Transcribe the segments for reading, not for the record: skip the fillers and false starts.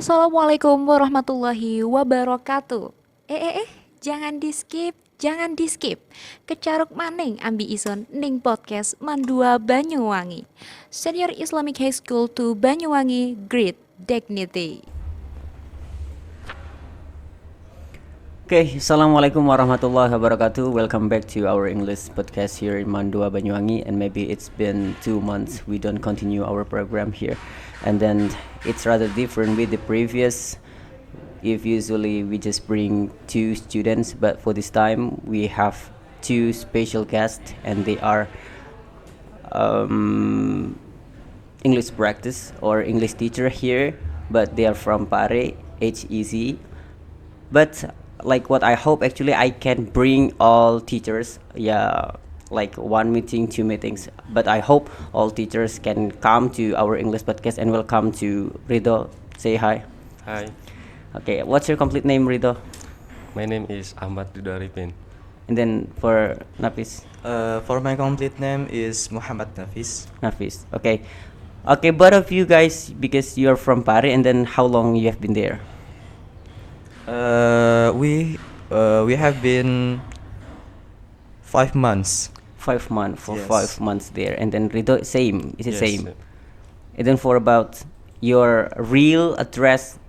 Assalamualaikum warahmatullahi wabarakatuh. Jangan di-skip, jangan di-skip. Kecaruk maning ambi ison ning podcast Mandua Banyuwangi. Senior Islamic High School to Banyuwangi, Great Dignity. Okay, Assalamualaikum warahmatullahi wabarakatuh. Welcome back to our English podcast here in Mandua Banyuwangi. And maybe it's been 2 months we don't continue our program here, and then it's rather different with the previous. If usually we just bring 2 students, but for this time we have 2 special guests, and they are English practice or English teacher here, but they are from Pare, HEZ. But like what I hope, actually I can bring all teachers, yeah, like 1 meeting, 2 meetings, but I hope all teachers can come to our English podcast. And welcome to Rido. Say hi. Hi, Okay, what's your complete name, Rido? my name is Ahmad Ridho Arifin. And then for Nafis. For my complete name is Muhammad Nafis. Nafis. Okay, both of you guys, because you're from Pare, and then how long you have been there? We have been 5 months. 5 months, for Yes. 5 months there. And then Rido, same, is it Yes, same? And then for about your real address,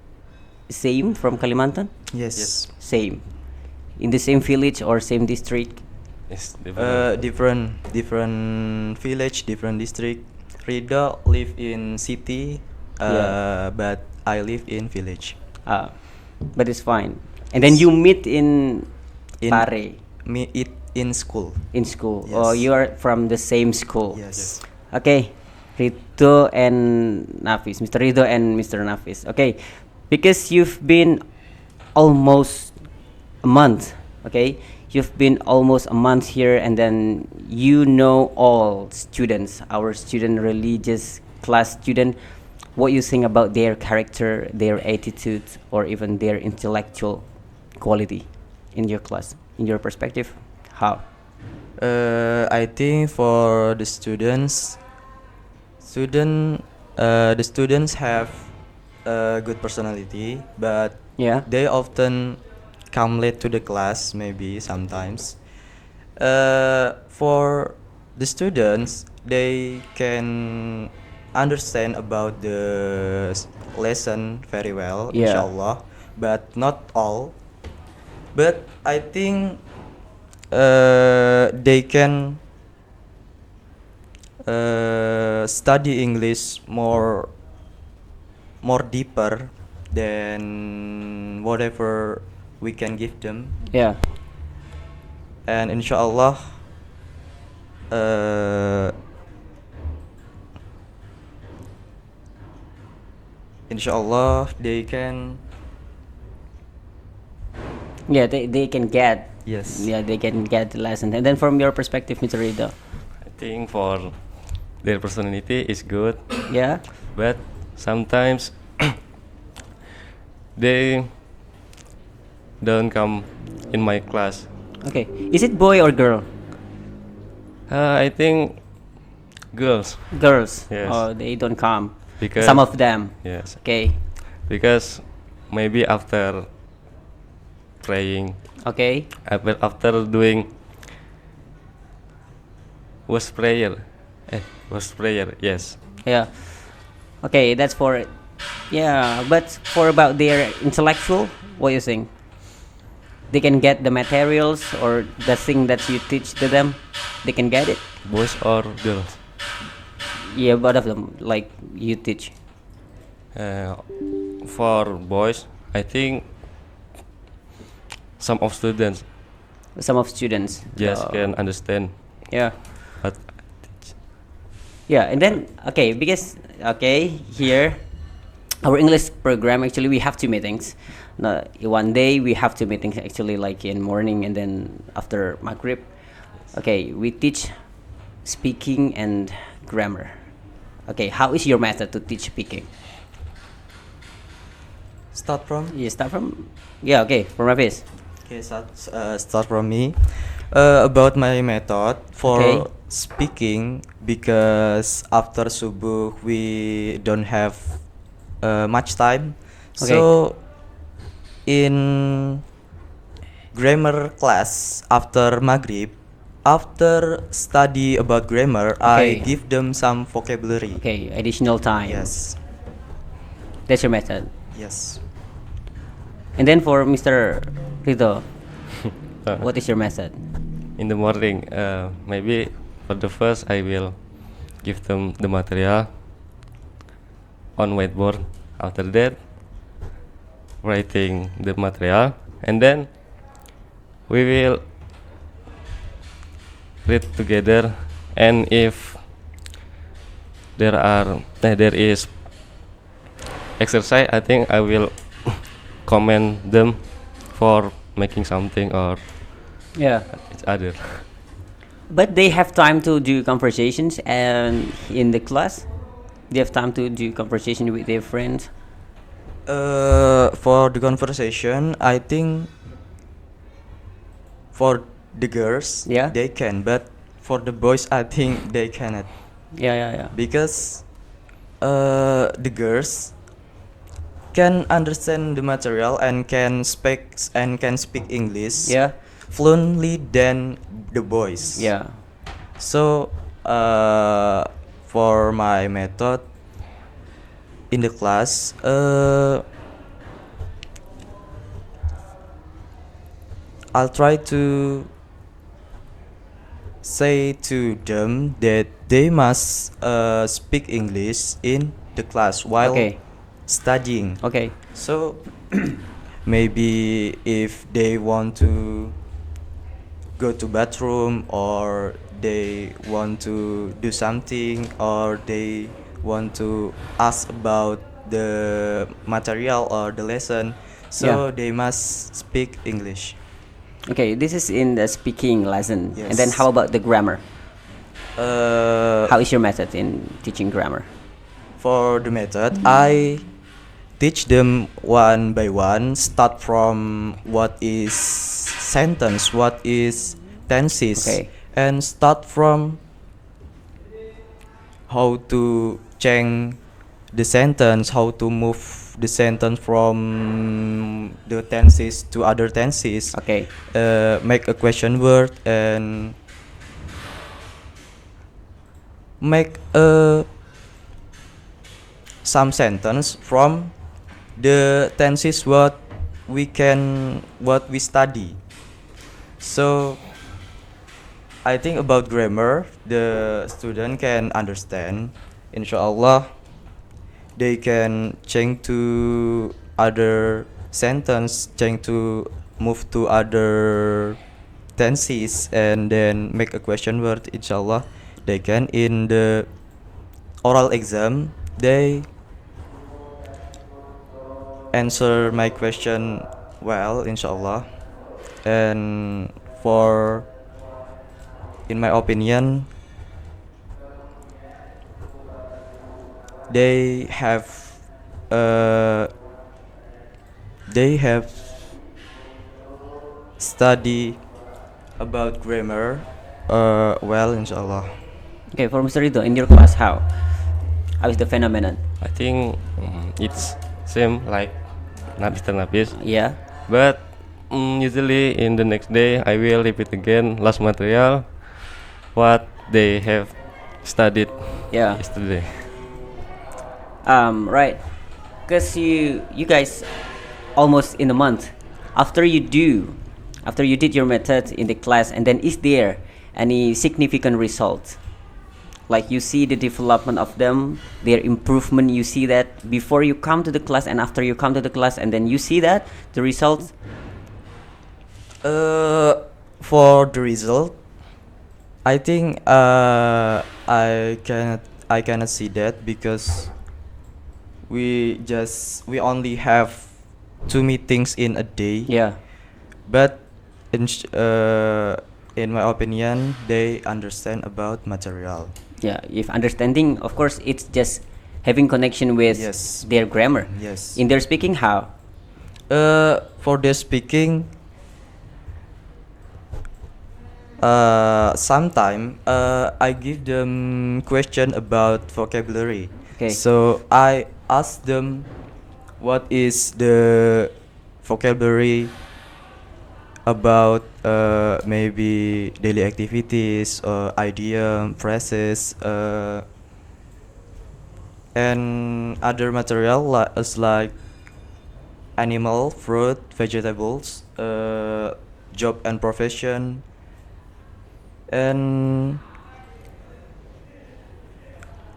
same from Kalimantan? Yes. Same. In the same village or same district? Yes, Different village, different district. Rida live in city, Yeah. but I live in village. But it's fine. And then you meet in In Pare, Me it in school. in school. Yes. Oh, you are from the same school. Yes. Okay, Rido and Nafis, Mr. Rido and Mr. Nafis. Okay, because you've been almost a month. Okay, you've been almost a month here, and then you know all students, our student, religious class student. What you think about their character, their attitude, or even their intellectual quality in your class, in your perspective? How? I think for the the students have a good personality, but Yeah. they often come late to the class, maybe sometimes. For the students, they can understand about the lesson very well, Yeah. inshallah, but not all. But I think they can study English more deeper than whatever we can give them, Yeah. and uh, inshallah they can. Yeah, they can get. Yes. Yeah, they can get the lesson. And then from your perspective, Mr. Rido. I think for their personality is good, Yeah. but sometimes they don't come in my class. Okay. Is it boy or girl? I think girls, Girls. Yes. Oh, they don't come. because Some of them. yes, Okay. because maybe after praying, Okay. after doing was prayer, yes. Yeah. Okay, that's for it. Yeah, but for about their intellectual, what do you think? They can get the materials or the thing that you teach to them. They can get it. Boys or girls? Yeah, both of them. Like you teach. For boys, I think some of students Some of students. just can understand, Yeah. but Yeah, and then because here our English program, actually we have 2 meetings. No, one day we have 2 meetings, actually, like in morning and then after Maghrib. Okay, we teach speaking and grammar. Okay, how is your method to teach speaking? Start from. You start from from Hafiz. Okay, start from me. About my method for Okay. speaking, because after subuh we don't have much time, Okay. So in grammar class after Maghrib, after study about grammar, I Okay. give them some vocabulary. Okay, additional time. Yes. That's your method. Yes. And then for Mr. Ridho, Uh, what is your method? in the morning, maybe for the first I will give them the material on whiteboard. After that, writing the material, and then we will read together. And if there is exercise, I think I will comment them for making something or Yeah. each other. But they have time to do conversations and in the class? They have time to do conversation with their friends? For the conversation, I think for the girls, Yeah. they can, but for the boys, I think they cannot, Yeah, yeah, yeah. because the girls can understand the material and can speak English Yeah. fluently than the boys. Yeah. So for my method in the class, I'll try to say to them that they must speak English in the class while Okay. studying. Okay. So maybe if they want to go to bathroom, or they want to do something, or they want to ask about the material or the lesson, so Yeah. they must speak English. Okay, this is in the speaking lesson. And then Yes. how about the grammar? Uh, How is your method in teaching grammar? For the method, I teach them one by one, start from what is sentence, what is tenses, Okay. and start from how to change the sentence, how to move the sentence from the tenses to other tenses. Okay. Make a question word and make some sentence from the tenses what we study. So I think about grammar the student can understand. Inshallah they can change to other sentence, change to move to other tenses, and then make a question word. Inshallah they can in the oral exam they answer my question well, inshallah. And for in my opinion they have uh, they have study about grammar well, inshallah. Okay, for Mr. Ridho, in your class, how? How is the phenomenon? I think it's same like Mr. Nafis, Yeah. but usually in the next day I will repeat again last material what they have studied Yeah. yesterday. Right. Cause you guys almost in a month after you did your method in the class, and then is there any significant result? Like you see the development of them, their improvement. You see that before you come to the class and after you come to the class, and then you see that the results. For the result, I think I cannot see that because we only have 2 meetings in a day. Yeah. But in my opinion, they understand about material. Yeah. If understanding, of course, it's just having connection with Yes. their grammar. Yes. In their speaking, how? For their speaking, sometime I give them question about vocabulary. Okay. So I ask them what is the vocabulary about maybe daily activities, idiom, phrases, and other material like animal, fruit, vegetables, job and profession, and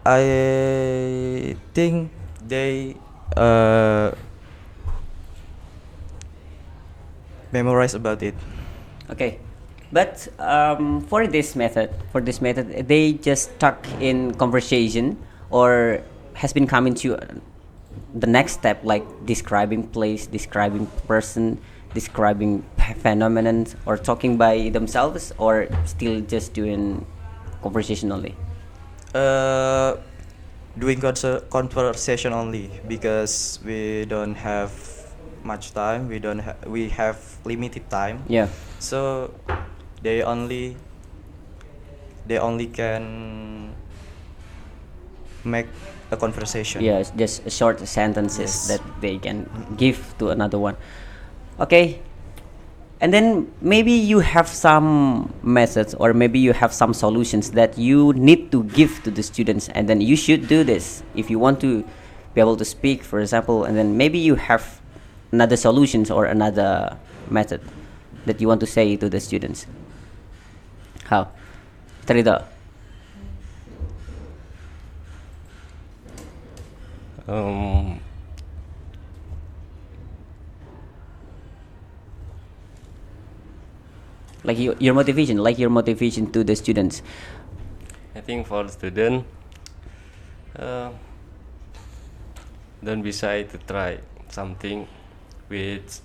I think they memorize about it. Okay, but for this method, they just stuck in conversation, or has been coming to the next step, like describing place, describing person, describing phenomenon, or talking by themselves, or still just doing conversation only. Uh, Doing conversation only because we don't have much time. We have limited time. Yeah. So they only can make a conversation. Yeah, it's just short sentences Yes. that they can give to another one. Okay, and then maybe you have some methods, or maybe you have some solutions that you need to give to the students, and then you should do this if you want to be able to speak, for example. And then maybe you have another solutions or another method that you want to say to the students. How, Trida? Um, Like your motivation to the students. I think for the student, uh, don't be shy to try something which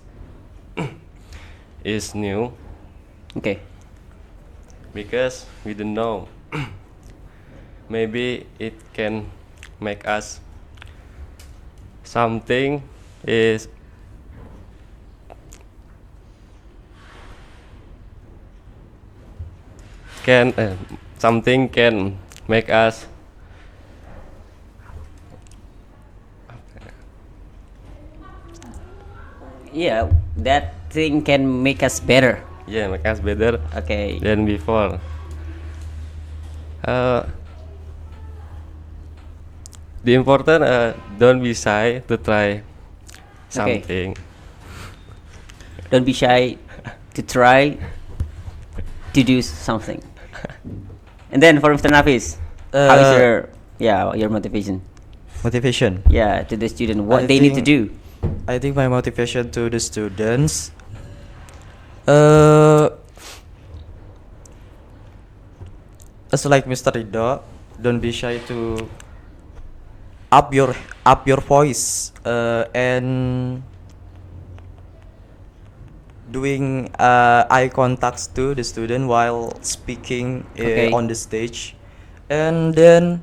is new, Okay. because we don't know. Maybe it can make us something is can something can make us Yeah, that thing can make us better. make us better Okay. than before. Uh, the important, don't be shy to try something. Don't be shy to try to do something. And then for Mr. Nafis, how is your motivation? Motivation. Yeah, to the student, what I they need to think- do. I think my motivation to the students, as like Mr. Ridho, don't be shy to up your voice, and doing eye contacts to the student while speaking Okay. on the stage. And then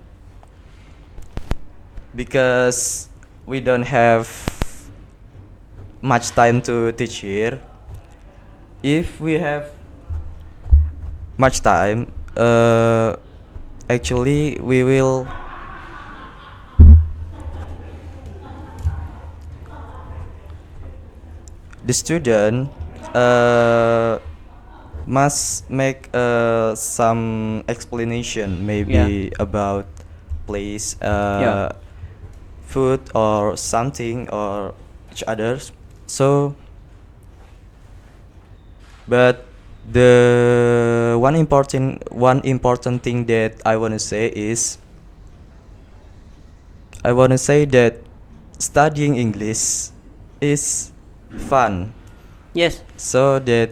because we don't have much time to teach here, if we have much time, actually we will the student must make some explanation, maybe about place, Yeah. food or something or each others. So, but the one important thing that I want to say is, I want to say that studying English is fun, Yes. so that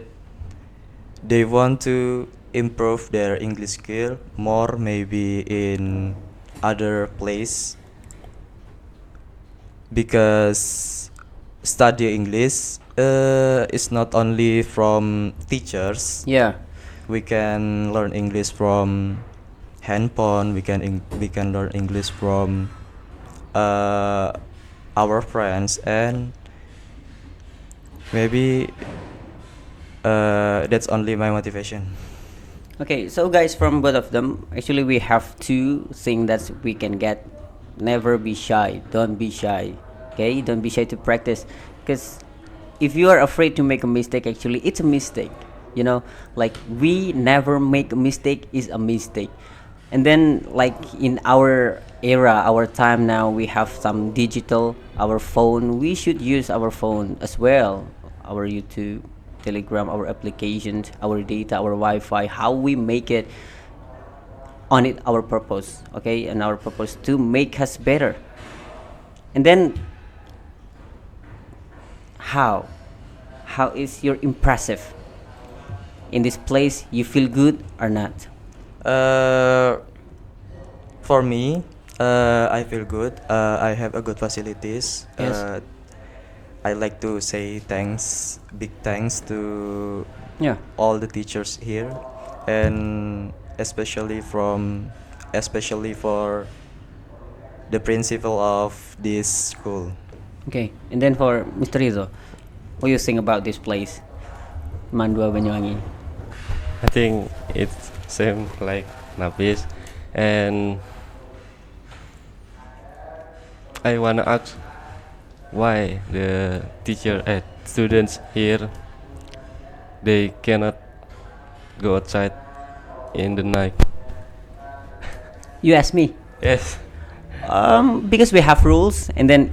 they want to improve their English skill more, maybe in other place, because study English is not only from teachers. Yeah. We can learn English from handphone. We can learn English from our friends, and maybe that's only my motivation. Okay, so guys, from both of them, actually we have two things that we can get. Never be shy. Don't be shy. Okay, don't be shy to practice, because if you are afraid to make a mistake, actually it's a mistake. Like, we never make a mistake is a mistake. And then, like, in our era, our time now, we have some digital, our phone, we should use our phone as well, our YouTube, Telegram, our applications, our data, our Wi-Fi, how we make it on it, our purpose, okay, and our purpose to make us better. And then, how is your impressive in this place? You feel good or not? For me, I feel good. I have a good facilities. Yes. I like to say thanks, big thanks to Yeah. all the teachers here, and especially for the principal of this school. Okay, and then for Mr. Rizzo, what do you think about this place, Mandua Banyuwangi? I think it's same like Nafis, and I wanna ask why the teacher and students here they cannot go outside in the night. You ask me. Yes. Because we have rules, and then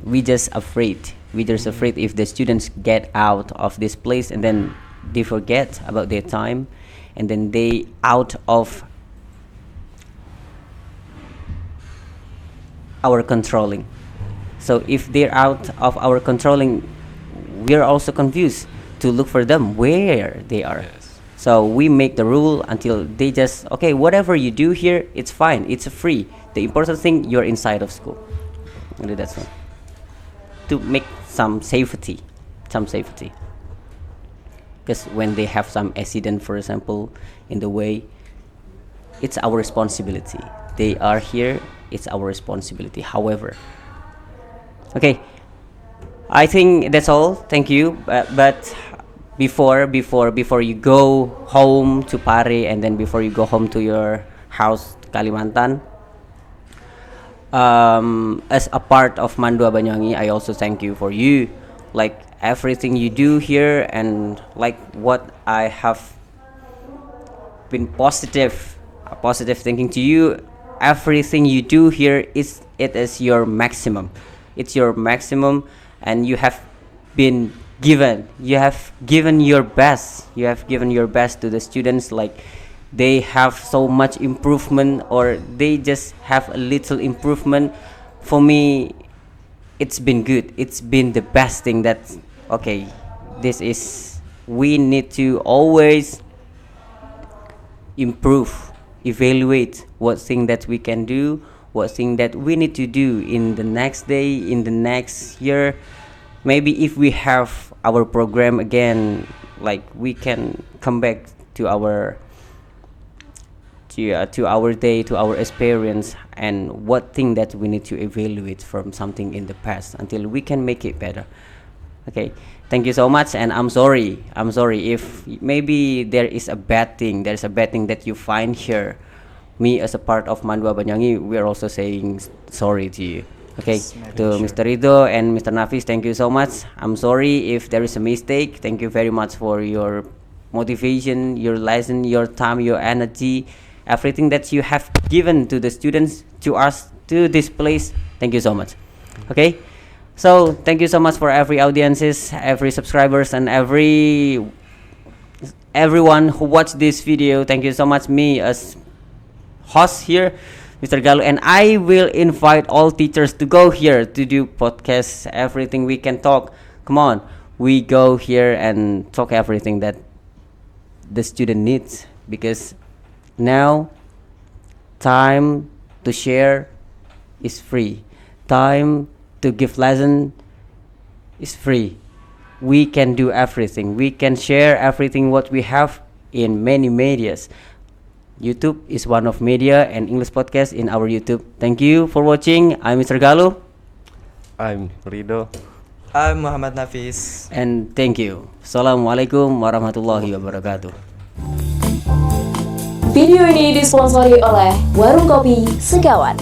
we just afraid. We just afraid if the students get out of this place and then they forget about their time, and then they out of our controlling. So if they're out of our controlling, we are also confused to look for them where they are. Yes. So we make the rule until they just, okay, whatever you do here, it's fine, it's free. The important thing, you're inside of school. Only that's one. To make some safety. Because when they have some accident, for example, in the way, it's our responsibility. They are here, it's our responsibility. However, okay, I think that's all. Thank you. But before you go home to Pare, and then before you go home to your house Kalimantan, as a part of Mandua Banyuwangi, I also thank you for you, like everything you do here, and like what I have been positive thinking to you. Everything you do here is your maximum. It's your maximum, and you have been given your best. You have given your best to the students. Like, they have so much improvement, or they just have a little improvement. For me, it's been good. It's been the best thing that, okay, we need to always improve, evaluate what thing that we can do, what thing that we need to do in the next day, in the next year. Maybe if we have our program again, like, we can come back to our day, to our experience, and what thing that we need to evaluate from something in the past until we can make it better. Okay, thank you so much, and I'm sorry if maybe there's a bad thing that you find here. Me, as a part of Mandua Banyuwangi, we are also saying sorry to you. Okay, Yes, to sure. Mr. Ridho and Mr. Nafis, thank you so much. I'm sorry if there is a mistake. Thank you very much for your motivation, your lesson, your time, your energy, everything that you have given to the students, to us, to this place. Thank you so much. Okay, so thank you so much for every audiences, every subscribers, and everyone who watched this video. Thank you so much. Me as host here, Mr. Galuh, and I will invite all teachers to go here to do podcasts, everything we can talk. Come on, we go here and talk everything that the student needs, because now time to share is free. Time to give lesson is free. We can do everything. We can share everything what we have in many medias. YouTube is one of media, and English podcast in our YouTube. Thank you for watching. I'm Mr. Galuh, I'm Ridho. I'm Muhammad Nafis. and thank you. Assalamualaikum warahmatullahi wabarakatuh. Video ini disponsori oleh Warung Kopi Segawan.